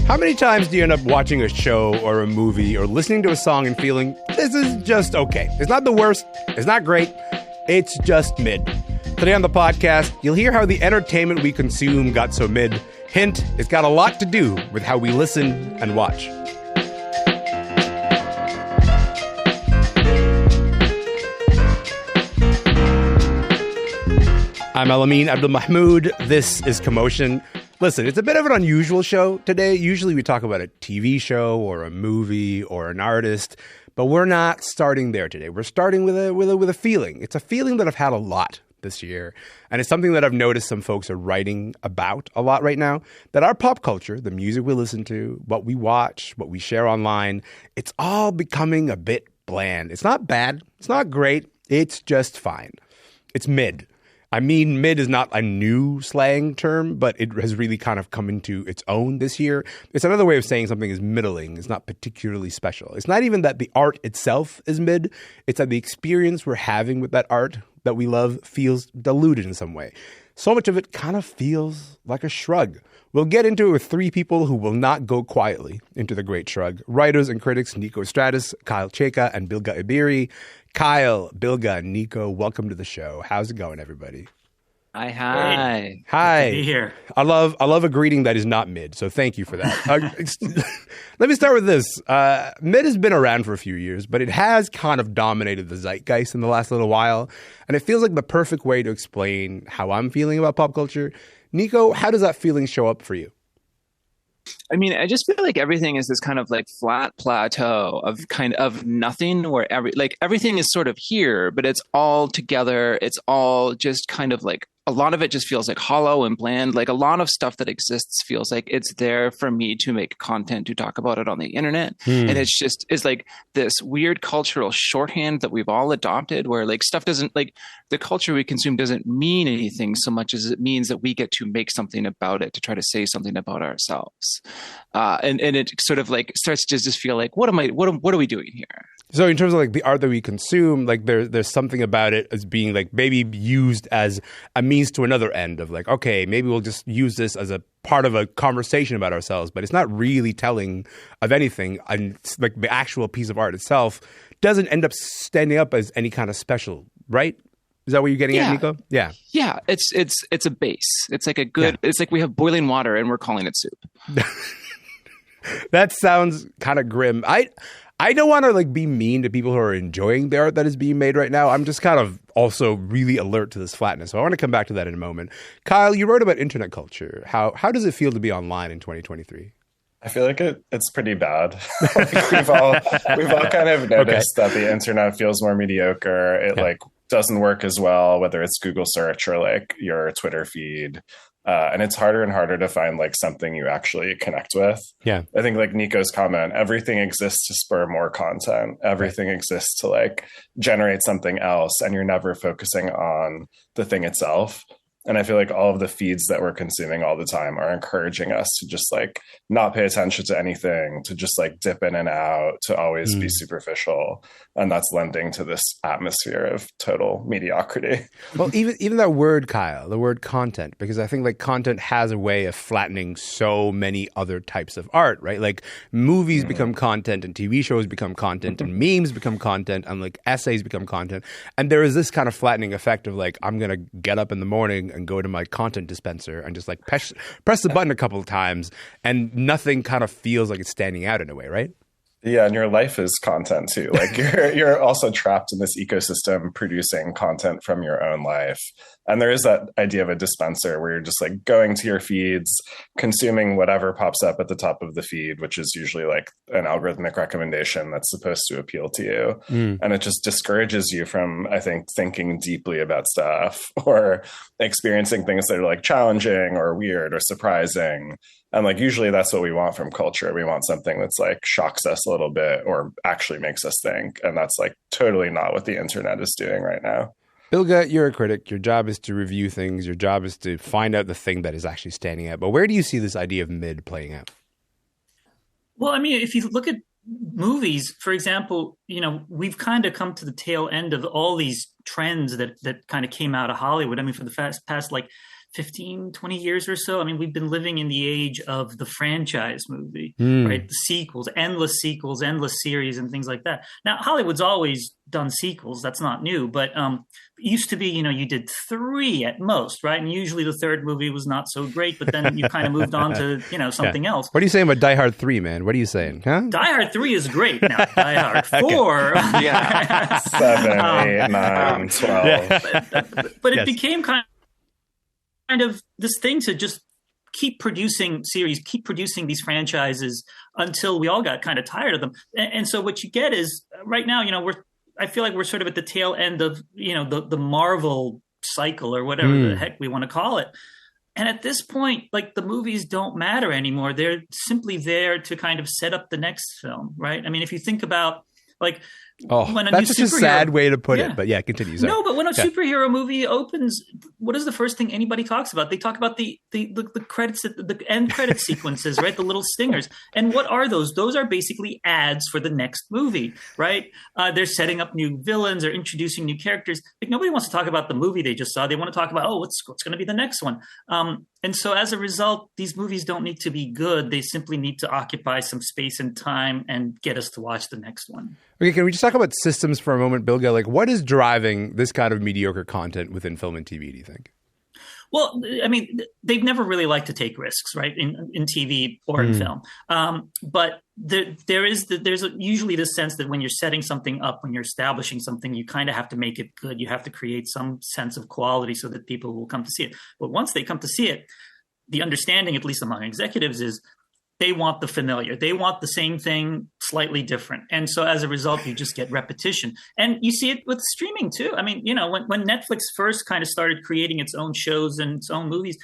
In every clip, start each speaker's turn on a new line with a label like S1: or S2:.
S1: How many times do you end up watching a show or a movie or listening to a song and feeling, this is just okay? It's not the worst, it's not great, it's just mid. Today on the podcast, you'll hear how the entertainment we consume got so mid. Hint, it's got a lot to do with how we listen and watch. I'm Elamin Abdelmahmoud. This is Commotion. Listen, it's a bit of an unusual show today. Usually we talk about a TV show or a movie or an artist, but we're not starting there today. We're starting with a feeling. It's a feeling that I've had a lot this year, and it's something that I've noticed some folks are writing about a lot right now, that our pop culture, the music we listen to, what we watch, what we share online, it's all becoming a bit bland. It's not bad. It's not great. It's just fine. It's mid. I mean, mid is not a new slang term, but it has really kind of come into its own this year. It's another way of saying something is middling. It's not particularly special. It's not even that the art itself is mid. It's that the experience we're having with that art that we love feels diluted in some way. So much of it kind of feels like a shrug. We'll get into it with three people who will not go quietly into the great shrug. Writers and critics Niko Stratis, Chayka and Bilge Ebiri. Kyle, Bilge, and Niko, welcome to the show. How's it going, everybody?
S2: Hi.
S1: Hi.
S3: Good to be here.
S1: I love a greeting that is not mid, so thank you for that. Let me start with this. Mid has been around for a few years, but it has kind of dominated the zeitgeist in the last little while, and it feels like the perfect way to explain how I'm feeling about pop culture. Niko, how does that feeling show up for you?
S2: I mean, I just feel like everything is this kind of like flat plateau of kind of nothing where everything is sort of here, but it's all together. It's all just kind of like a lot of it just feels like hollow and bland. Like a lot of stuff that exists feels like it's there for me to make content to talk about it on the internet. And it's like this weird cultural shorthand that we've all adopted where like stuff doesn't like the culture we consume doesn't mean anything so much as it means that we get to make something about it, to try to say something about ourselves. And it sort of like starts to just feel like, what are we doing here?
S1: So in terms of like the art that we consume, like there's something about it as being like maybe used as a means to another end of like, okay, maybe we'll just use this as a part of a conversation about ourselves, but it's not really telling of anything. And like the actual piece of art itself doesn't end up standing up as any kind of special, right? Is that what you're getting at, Niko? Yeah. Yeah,
S2: it's a base. It's like a good, It's like we have boiling water and we're calling it soup.
S1: That sounds kind of grim. I don't want to like be mean to people who are enjoying the art that is being made right now. I'm just kind of also really alert to this flatness. So I want to come back to that in a moment. Kyle, you wrote about internet culture. How does it feel to be online in 2023?
S4: I feel like it's pretty bad. Like we've all kind of noticed that the internet feels more mediocre. It like doesn't work as well, whether it's Google search or like your Twitter feed. And it's harder and harder to find like something you actually connect with. Yeah. I think like Niko's comment, everything exists to spur more content. Everything exists to like generate something else. And you're never focusing on the thing itself. And I feel like all of the feeds that we're consuming all the time are encouraging us to just like not pay attention to anything, to just like dip in and out, to always be superficial. And that's lending to this atmosphere of total mediocrity.
S1: Well, even that word, Kyle, the word content, because I think like content has a way of flattening so many other types of art, right? Like movies become content and TV shows become content and memes become content and like essays become content. And there is this kind of flattening effect of like, I'm going to get up in the morning and go to my content dispenser and just like press the button a couple of times and nothing kind of feels like it's standing out in a way, right?
S4: Yeah, and your life is content too. Like you're also trapped in this ecosystem producing content from your own life. And there is that idea of a dispenser where you're just like going to your feeds, consuming whatever pops up at the top of the feed, which is usually like an algorithmic recommendation that's supposed to appeal to you. And it just discourages you from, I think, thinking deeply about stuff or experiencing things that are like challenging or weird or surprising. And like usually that's what we want from culture. We want something that's like shocks us a little bit or actually makes us think. And that's like totally not what the internet is doing right now.
S1: Bilge, you're a critic. Your job is to review things. Your job is to find out the thing that is actually standing out. But where do you see this idea of mid playing out?
S3: Well, I mean, if you look at movies, for example, you know, we've kind of come to the tail end of all these trends that kind of came out of Hollywood. I mean, for the past like 15, 20 years or so. I mean, we've been living in the age of the franchise movie, right? The sequels, endless series and things like that. Now, Hollywood's always done sequels. That's not new, but it used to be, you did 3 at most, right? And usually the third movie was not so great, but then you kind of moved on to, something else.
S1: What are you saying about Die Hard 3, man? What are you saying? Huh?
S3: Die Hard 3 is great. Now, Die Hard 4.
S2: Yeah.
S4: 7, 8, 9, 12.
S3: Yeah. But it became kind of this thing to just keep producing series, keep producing these franchises until we all got kind of tired of them. And so what you get is right now, I feel like we're sort of at the tail end of, the Marvel cycle or whatever the heck we want to call it. And at this point, like, the movies don't matter anymore. They're simply there to kind of set up the next film, right? I mean, if you think about, like, when
S1: that's such a sad way to put it, but yeah, continue. Sorry.
S3: No, but when a superhero movie opens, what is the first thing anybody talks about? They talk about the credits, the end credit sequences, right? The little stingers. And what are those? Those are basically ads for the next movie, right? They're setting up new villains or introducing new characters. Like, nobody wants to talk about the movie they just saw. They want to talk about, what's going to be the next one. And so as a result, these movies don't need to be good. They simply need to occupy some space and time and get us to watch the next one.
S1: Okay, can we just talk about systems for a moment, Bilge? Like, what is driving this kind of mediocre content within film and TV, do you think?
S3: Well, I mean, they've never really liked to take risks, right, in TV or in film. But there's usually this sense that when you're setting something up, when you're establishing something, you kind of have to make it good. You have to create some sense of quality so that people will come to see it. But once they come to see it, the understanding, at least among executives, is they want the familiar. They want the same thing, slightly different. And so as a result, you just get repetition. And you see it with streaming too. I mean, when Netflix first kind of started creating its own shows and its own movies,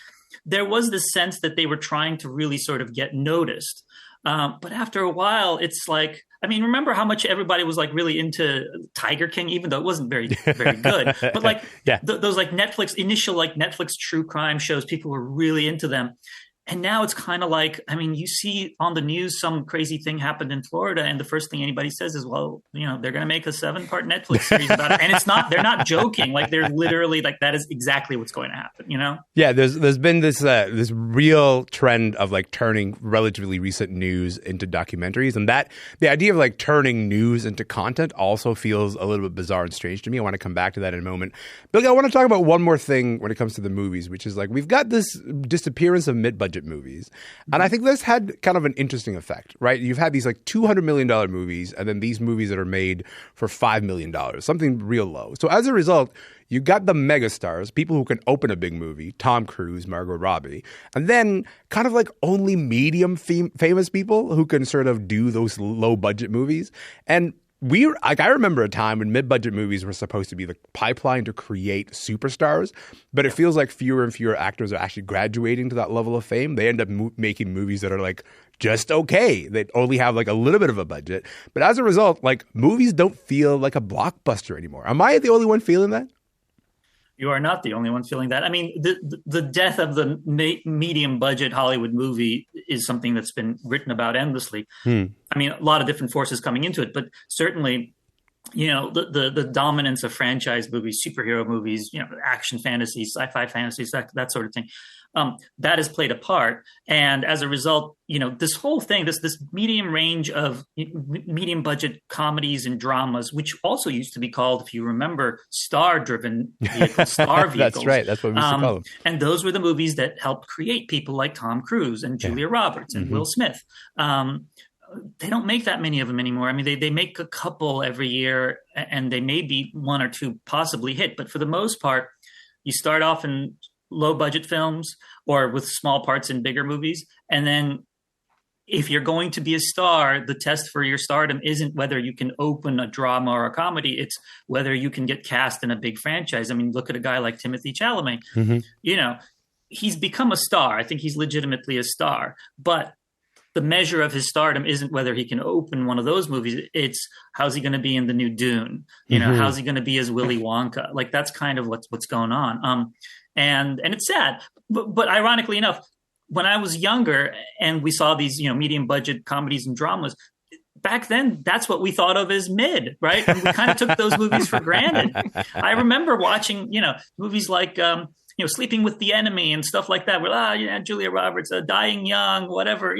S3: there was this sense that they were trying to really sort of get noticed. But after a while, it's like, I mean, remember how much everybody was like really into Tiger King, even though it wasn't very, very good. But like those like Netflix true crime shows, people were really into them. And now it's kind of like, I mean, you see on the news some crazy thing happened in Florida, and the first thing anybody says is, well, they're going to make a 7-part Netflix series about it. And they're not joking. Like, they're literally like, that is exactly what's going to happen, Yeah,
S1: there's been this real trend of like turning relatively recent news into documentaries. And that the idea of like turning news into content also feels a little bit bizarre and strange to me. I want to come back to that in a moment. Bilge, I want to talk about one more thing when it comes to the movies, which is like, we've got this disappearance of mid-budget movies. And I think this had kind of an interesting effect, right? You've had these like $200 million movies, and then these movies that are made for $5 million, something real low. So as a result, you got the megastars, people who can open a big movie, Tom Cruise, Margot Robbie, and then kind of like only medium famous people who can sort of do those low budget movies. And I remember a time when mid-budget movies were supposed to be the pipeline to create superstars, but it feels like fewer and fewer actors are actually graduating to that level of fame. They end up making movies that are like just okay. They only have like a little bit of a budget. But as a result, like, movies don't feel like a blockbuster anymore. Am I the only one feeling that?
S3: You are not the only one feeling that. I mean, the death of the medium budget Hollywood movie is something that's been written about endlessly. I mean, a lot of different forces coming into it, but certainly, the dominance of franchise movies, superhero movies, action fantasies, sci-fi fantasies, that sort of thing. That has played a part. And as a result, this whole thing, this medium range of medium budget comedies and dramas, which also used to be called, if you remember, star-driven vehicles, star vehicles.
S1: That's right. That's what we used to call them.
S3: And those were the movies that helped create people like Tom Cruise and Julia Roberts and Will Smith. They don't make that many of them anymore. I mean, they make a couple every year, and they may be one or two possibly hit. But for the most part, you start off in low budget films or with small parts in bigger movies. And then if you're going to be a star, the test for your stardom isn't whether you can open a drama or a comedy. It's whether you can get cast in a big franchise. I mean, look at a guy like Timothée Chalamet. He's become a star. I think he's legitimately a star, but the measure of his stardom isn't whether he can open one of those movies. It's how's he going to be in the new Dune? How's he going to be as Willy Wonka? Like, that's kind of what's going on. And it's sad, but ironically enough, when I was younger and we saw these, medium budget comedies and dramas, back then, that's what we thought of as mid, right? And we kind of took those movies for granted. I remember watching, movies like Sleeping with the Enemy and stuff like that. Where Julia Roberts, Dying Young, whatever,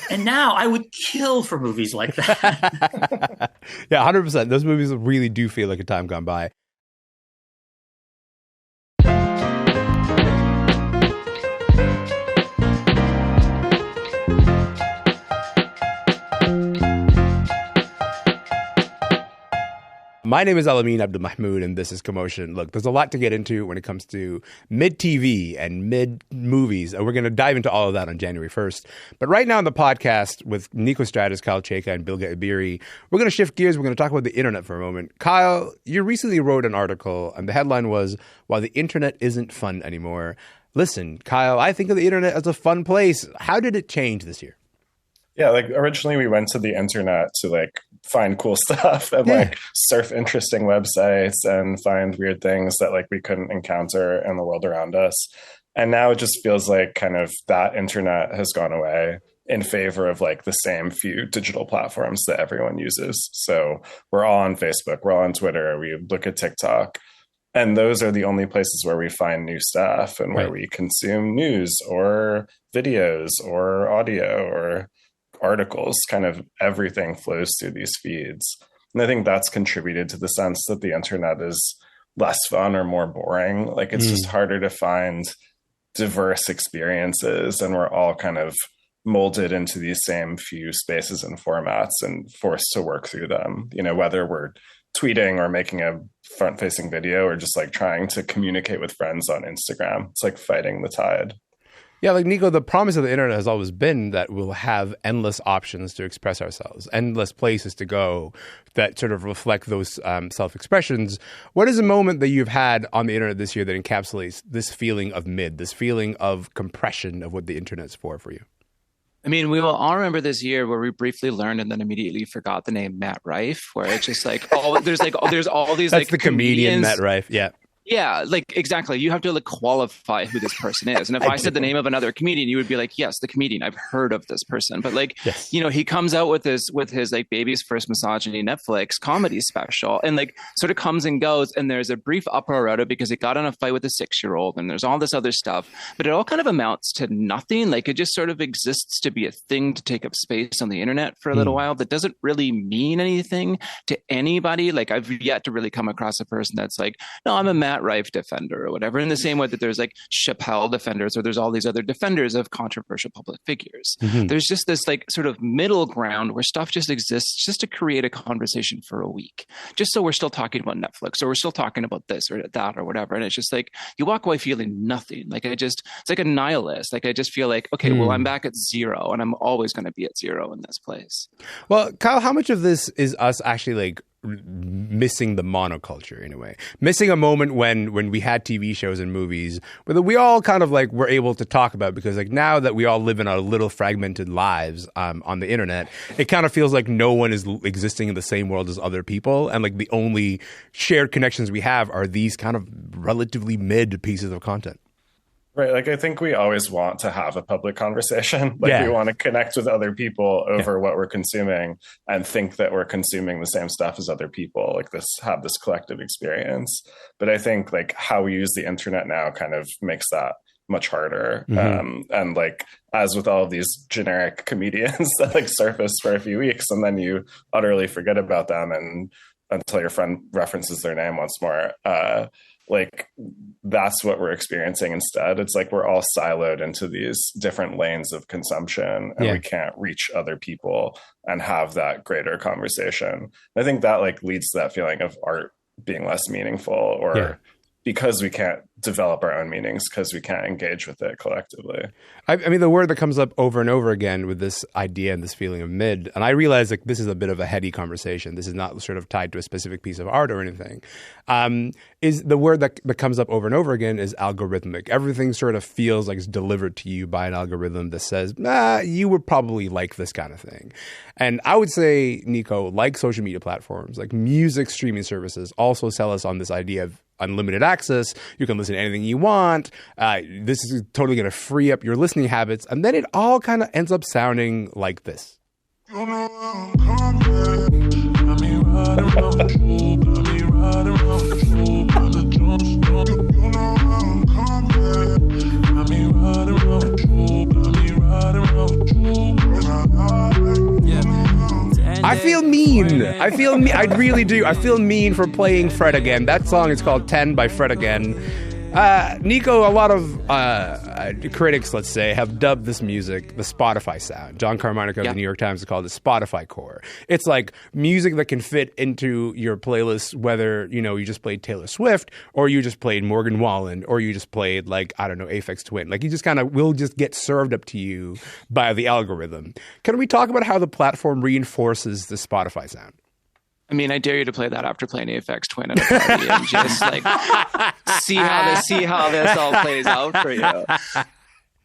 S3: And now I would kill for movies like that.
S1: Yeah, 100%. Those movies really do feel like a time gone by. My name is Elamin Abdelmahmoud, and this is Commotion. Look, there's a lot to get into when it comes to mid-TV and mid-movies, and we're going to dive into all of that on January 1st. But right now on the podcast with Niko Stratis, Chayka and Bilge Ebiri, we're going to shift gears. We're going to talk about the internet for a moment. Kyle, you recently wrote an article, and the headline was, "Why the Internet Isn't Fun Anymore." Listen, Kyle, I think of the internet as a fun place. How did it change this year?
S4: Yeah, originally we went to the internet to find cool stuff and surf interesting websites and find weird things that we couldn't encounter in the world around us. And now it just feels like kind of that internet has gone away in favor of the same few digital platforms that everyone uses. So we're all on Facebook, we're all on Twitter, we look at TikTok. And those are the only places where we find new stuff and where we consume news or videos or audio or articles. Kind of everything flows through these feeds. And I think that's contributed to the sense that the internet is less fun or more boring. It's just harder to find diverse experiences, and we're all kind of molded into these same few spaces and formats and forced to work through them, whether we're tweeting or making a front-facing video or just trying to communicate with friends on Instagram. It's fighting the tide.
S1: Yeah, Niko, the promise of the internet has always been that we'll have endless options to express ourselves, endless places to go that sort of reflect those self-expressions. What is a moment that you've had on the internet this year that encapsulates this feeling of this feeling of compression of what the internet's for you?
S2: I mean, we will all remember this year where we briefly learned and then immediately forgot the name Matt Rife, where it's just there's all these
S1: That's the comedian Matt Rife, yeah.
S2: Yeah, exactly. You have to qualify who this person is. And if I said the name of another comedian, you would be like, yes, the comedian. I've heard of this person. But
S1: yes.
S2: He comes out with his Baby's First Misogyny Netflix comedy special and sort of comes and goes. And there's a brief uproar out of it because he got in a fight with a 6-year-old and there's all this other stuff. But it all kind of amounts to nothing. It just sort of exists to be a thing to take up space on the internet for a little while that doesn't really mean anything to anybody. I've yet to really come across a person that's no, I'm a Matt Rife defender or whatever, in the same way that there's Chappelle defenders or there's all these other defenders of controversial public figures. There's just this sort of middle ground where stuff just exists just to create a conversation for a week, just so we're still talking about Netflix or we're still talking about this or that or whatever. And it's just you walk away feeling nothing. It's like a nihilist. I just feel okay, well, I'm back at zero and I'm always going to be at zero in this place.
S1: Well, Kyle, how much of this is us actually missing the monoculture in a way, missing a moment when we had TV shows and movies where we all kind of were able to talk about, because now that we all live in our little fragmented lives on the internet, it kind of feels like no one is existing in the same world as other people, and the only shared connections we have are these kind of relatively mid pieces of content.
S4: Right. I think we always want to have a public conversation. We want to connect with other people over what we're consuming and think that we're consuming the same stuff as other people, have this collective experience. But I think how we use the internet now kind of makes that much harder. And as with all of these generic comedians that surface for a few weeks and then you utterly forget about them and until your friend references their name once more, that's what we're experiencing instead. It's we're all siloed into these different lanes of consumption and we can't reach other people and have that greater conversation. I think that leads to that feeling of art being less meaningful or because we can't develop our own meanings because we can't engage with it collectively.
S1: I mean, the word that comes up over and over again with this idea and this feeling of mid, and I realize this is a bit of a heady conversation. This is not sort of tied to a specific piece of art or anything. Is the word that comes up over and over again is algorithmic. Everything sort of feels like it's delivered to you by an algorithm that says, you would probably like this kind of thing. And I would say, Niko, social media platforms, music streaming services also sell us on this idea of unlimited access. You can listen to anything you want. This is totally going to free up your listening habits. And then it all kind of ends up sounding like this. mean. I really do. I feel mean for playing Fred Again. That song is called 10 by Fred Again. Niko, a lot of critics, let's say, have dubbed this music the Spotify sound. John Carmichael of the New York Times has called it Spotify core. It's like music that can fit into your playlist, whether, you just played Taylor Swift or you just played Morgan Wallen or you just played, like, I don't know, Aphex Twin. Like, you just kind of will just get served up to you by the algorithm. Can we talk about how the platform reinforces the Spotify sound?
S2: I mean, I dare you to play that after playing Aphex Twin at a party and just like see how this all plays out for you.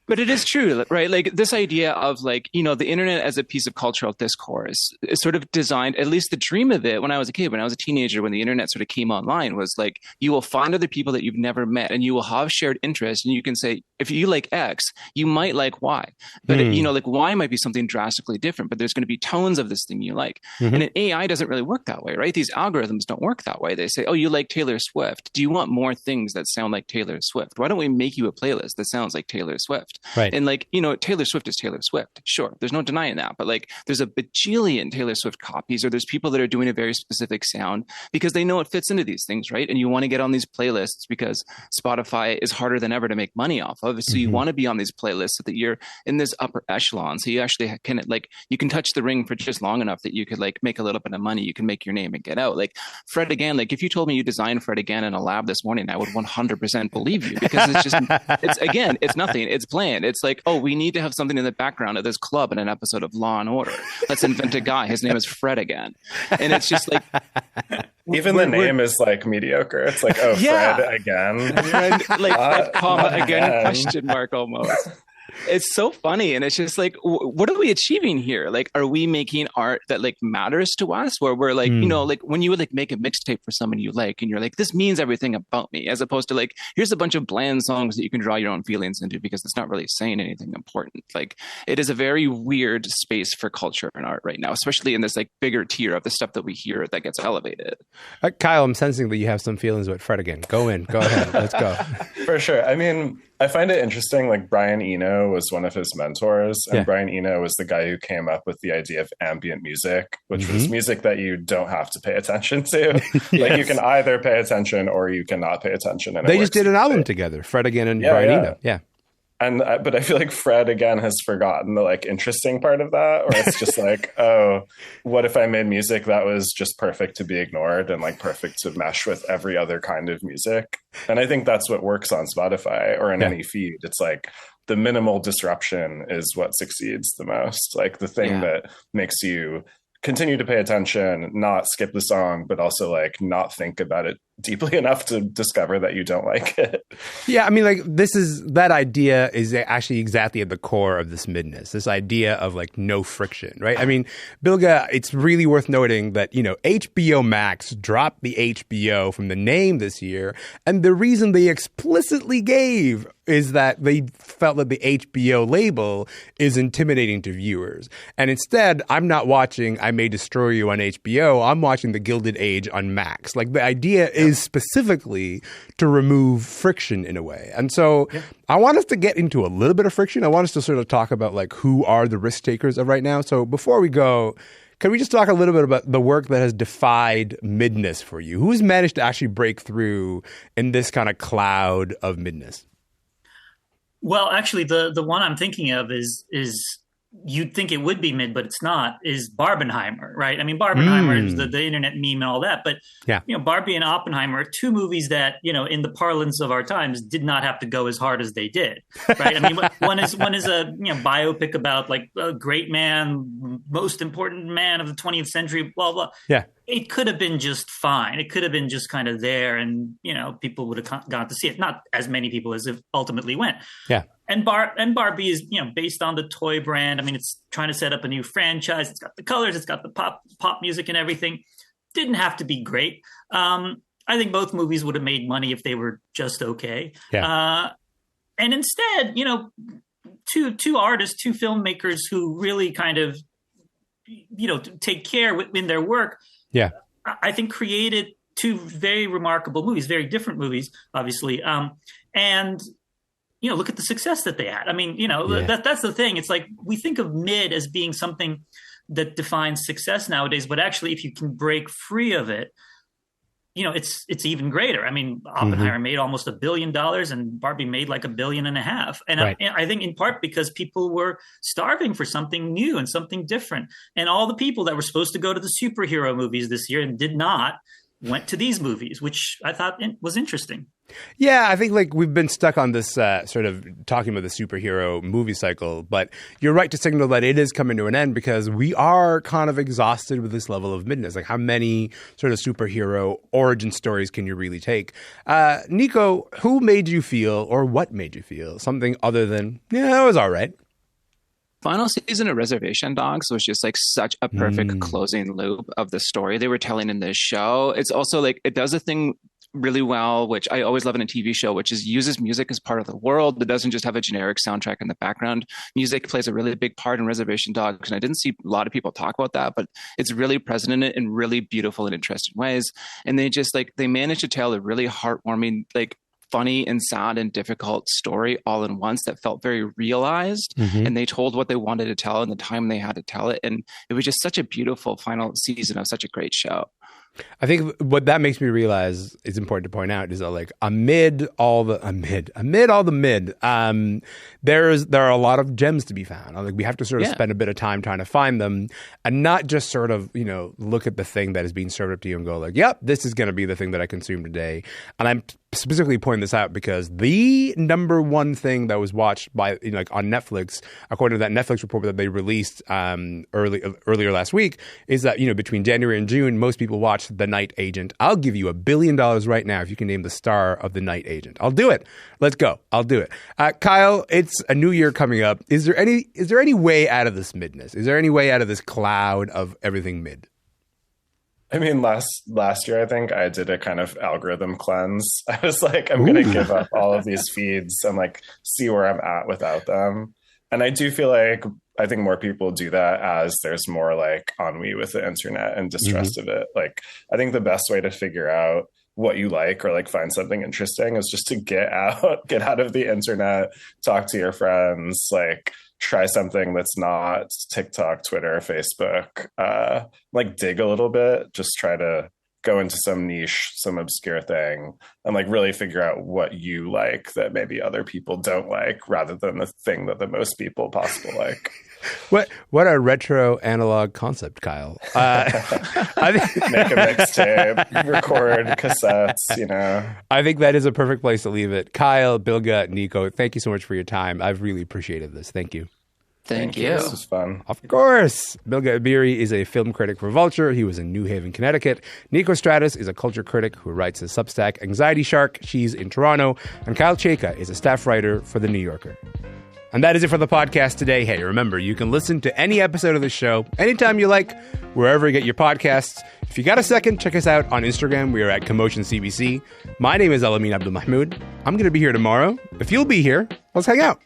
S2: But it is true, right? Like this idea of like, the internet as a piece of cultural discourse is sort of designed, at least the dream of it when I was a kid, when I was a teenager, when the internet sort of came online, was like, you will find other people that you've never met and you will have shared interests. And you can say, if you like X, you might like Y. But, like Y might be something drastically different, but there's going to be tones of this thing you like. And an AI doesn't really work that way, right? These algorithms don't work that way. They say, oh, you like Taylor Swift. Do you want more things that sound like Taylor Swift? Why don't we make you a playlist that sounds like Taylor Swift?
S1: Right.
S2: And like, Taylor Swift is Taylor Swift. Sure. There's no denying that. But like, there's a bajillion Taylor Swift copies, or there's people that are doing a very specific sound because they know it fits into these things, right? And you want to get on these playlists because Spotify is harder than ever to make money off of. So you want to be on these playlists so that you're in this upper echelon. So you actually can, like, you can touch the ring for just long enough that you could like make a little bit of money. You can make your name and get out. Like Fred Again, like if you told me you designed Fred Again in a lab this morning, I would 100% believe you because it's nothing. It's bland. It's like, oh, we need to have something in the background of this club in an episode of Law and Order. Let's invent a guy. His name is Fred Again. And it's just like...
S4: Even the name is like mediocre. It's like, oh, Fred Again.
S2: Fred, comma, again, question mark almost. It's so funny. And it's just like, what are we achieving here? Like, are we making art that like matters to us? Where we're like, like when you would like make a mixtape for someone you like, and you're like, this means everything about me, as opposed to like, here's a bunch of bland songs that you can draw your own feelings into because it's not really saying anything important. Like, it is a very weird space for culture and art right now, especially in this like bigger tier of the stuff that we hear that gets elevated.
S1: Kyle, I'm sensing that you have some feelings with Fred Again. Go ahead. Let's go.
S4: For sure. I mean, I find it interesting, like Brian Eno was one of his mentors, and Brian Eno was the guy who came up with the idea of ambient music, which was music that you don't have to pay attention to. Like you can either pay attention or you cannot pay attention. And
S1: they just did an album together, Fred Again and Brian Eno. Yeah.
S4: And but I feel like Fred Again has forgotten the like interesting part of that, or it's just like, oh, what if I made music that was just perfect to be ignored and like perfect to mesh with every other kind of music? And I think that's what works on Spotify or in any feed. It's like the minimal disruption is what succeeds the most. Like the thing that makes you continue to pay attention, not skip the song, but also like not think about it deeply enough to discover that you don't like it.
S1: Yeah, I mean, like that idea is actually exactly at the core of this midness, this idea of like no friction, right? I mean, Bilge, it's really worth noting that, HBO Max dropped the HBO from the name this year. And the reason they explicitly gave is that they felt that the HBO label is intimidating to viewers. And instead, I'm not watching I May Destroy You on HBO. I'm watching The Gilded Age on Max. Like the idea is specifically to remove friction in a way. And so I want us to get into a little bit of friction. I want us to sort of talk about like who are the risk takers of right now. So before we go, can we just talk a little bit about the work that has defied midness for you? Who's managed to actually break through in this kind of cloud of midness?
S3: Well, actually, the one I'm thinking of is you'd think it would be mid, but it's not, is Barbenheimer, right? I mean, Barbenheimer is the internet meme and all that, but Barbie and Oppenheimer are two movies that, in the parlance of our times did not have to go as hard as they did, right? I mean, one is a biopic about like a great man, most important man of the 20th century, blah, blah. Yeah. It could have been just fine. It could have been just kind of there and, people would have gone to see it. Not as many people as it ultimately went. Yeah. And Barbie is, based on the toy brand. I mean, it's trying to set up a new franchise. It's got the colors, it's got the pop music and everything. Didn't have to be great. I think both movies would have made money if they were just okay. Yeah. And instead, two artists, two filmmakers who really kind of, take care in their work. Yeah. I think created two very remarkable movies, very different movies, obviously. And look at the success that they had. I mean, that's the thing. It's like we think of mid as being something that defines success nowadays. But actually, if you can break free of it, it's even greater. I mean, Oppenheimer made almost $1 billion and Barbie made like $1.5 billion. And
S1: right.
S3: I think in part because people were starving for something new and something different. And all the people that were supposed to go to the superhero movies this year and did not went to these movies, which I thought was interesting.
S1: Yeah, I think like we've been stuck on this sort of talking about the superhero movie cycle, but you're right to signal that it is coming to an end because we are kind of exhausted with this level of midness. Like how many sort of superhero origin stories can you really take? Niko, who made you feel or what made you feel something other than, yeah, it was all right?
S2: Final season of Reservation Dogs was just like such a perfect closing loop of the story they were telling in this show. It's also like it does a thing really well, which I always love in a TV show, which is uses music as part of the world. It doesn't just have a generic soundtrack in the background. Music plays a really big part in Reservation Dogs, and I didn't see a lot of people talk about that, but it's really present in it in really beautiful and interesting ways. And they managed to tell a really heartwarming, like funny and sad and difficult story all in once that felt very realized. And they told what they wanted to tell in the time they had to tell it. And it was just such a beautiful final season of such a great show.
S1: I think what that makes me realize is important to point out is that like amid all the mid, there are a lot of gems to be found. Like we have to sort of spend a bit of time trying to find them and not just sort of, look at the thing that is being served up to you and go like, yep, this is going to be the thing that I consume today. And I'm specifically pointing this out because the number one thing that was watched by on Netflix, according to that Netflix report that they released earlier last week, is that between January and June, most people watched The Night Agent. I'll give you $1 billion right now if you can name the star of The Night Agent. I'll do it. Let's go. I'll do it. Kyle, it's a new year coming up. Is there any way out of this midness? Is there any way out of this cloud of everything mid?
S4: I mean, last year, I think I did a kind of algorithm cleanse. I was like, I'm going to give up all of these feeds and like see where I'm at without them. And I do feel like I think more people do that as there's more like ennui with the internet and distrust of it. Like, I think the best way to figure out what you like or like find something interesting is just to get out of the internet, talk to your friends, like try something that's not TikTok, Twitter, Facebook, like dig a little bit, just try to go into some niche, some obscure thing and like really figure out what you like that maybe other people don't like rather than the thing that the most people possibly like.
S1: What a retro analog concept, Kyle.
S4: Make a mixtape, record cassettes,
S1: I think that is a perfect place to leave it. Kyle, Bilge, Niko, thank you so much for your time. I've really appreciated this. Thank you.
S2: Thank you.
S4: This was fun.
S1: Of course. Bilge Ebiri is a film critic for Vulture. He was in New Haven, Connecticut. Niko Stratis is a culture critic who writes his Substack Anxiety Shark. She's in Toronto. And Kyle Chayka is a staff writer for The New Yorker. And that is it for the podcast today. Hey, remember, you can listen to any episode of the show anytime you like, wherever you get your podcasts. If you got a second, check us out on Instagram. We are at Commotion CBC. My name is Elamin Abdelmahmoud. I'm going to be here tomorrow. If you'll be here, let's hang out.